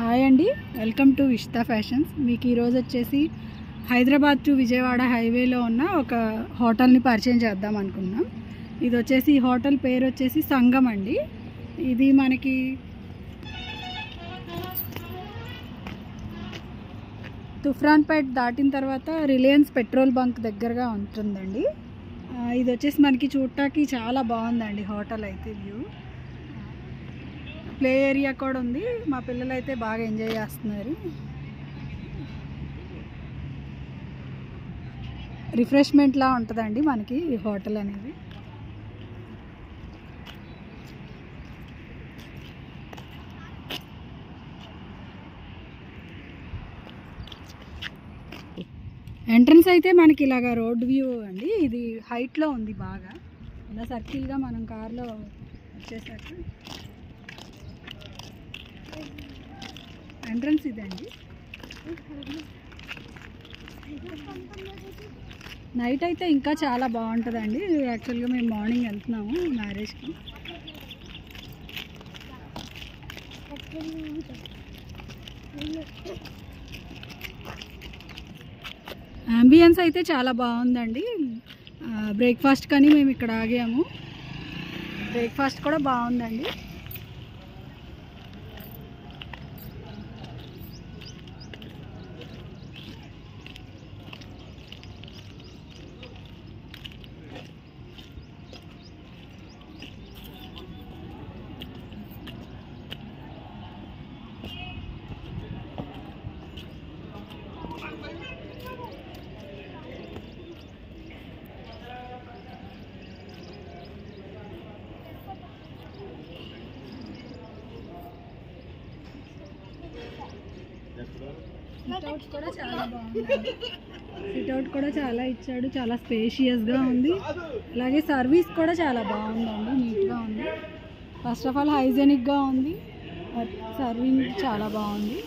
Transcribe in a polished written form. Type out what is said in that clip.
Hi అండి, welcome to విష్తా fashions. మీకు ఈరోజు వచ్చేసి హైదరాబాద్ టు విజయవాడ హైవేలో ఉన్న ఒక హోటల్ని పరిచయం చేద్దాం అనుకున్నాం. ఇది వచ్చేసి ఈ హోటల్ పేరు వచ్చేసి సంగం అండి. ఇది మనకి తుఫ్రాన్పేట్ దాటిన తర్వాత రిలయన్స్ పెట్రోల్ బంక్ దగ్గరగా ఉంటుందండి. ఇది వచ్చేసి మనకి చూడటానికి చాలా బాగుందండి హోటల్ అయితే. వ్యూ, ప్లే ఏరియా కూడా ఉంది. మా పిల్లలు అయితే బాగా ఎంజాయ్ చేస్తున్నారు. రిఫ్రెష్మెంట్లా ఉంటుందండి మనకి ఈ హోటల్ అనేది. ఎంట్రన్స్ అయితే మనకి ఇలాగా రోడ్ వ్యూ అండి. ఇది హైట్లో ఉంది బాగా. ఇలా సర్కిల్గా మనం కార్లో వచ్చేసాక ఎంట్రన్స్ ఇదండి. నైట్ అయితే ఇంకా చాలా బాగుంటుందండి. యాక్చువల్గా మేము మార్నింగ్ వెళ్తున్నాము మ్యారేజ్కి. అంబియన్స్ అయితే చాలా బాగుందండి. బ్రేక్ఫాస్ట్ కానీ మేము ఇక్కడ ఆగాము. బ్రేక్ఫాస్ట్ కూడా బాగుందండి. సిట్అవుట్ కూడా చాలా బాగుందండి. సిట్అవుట్ కూడా చాలా ఇచ్చాడు. చాలా స్పేషియస్గా ఉంది. అలాగే సర్వీస్ కూడా చాలా బాగుందండి. నీట్గా ఉంది. ఫస్ట్ ఆఫ్ ఆల్ హైజెనిక్గా ఉంది. సర్వింగ్ చాలా బాగుంది.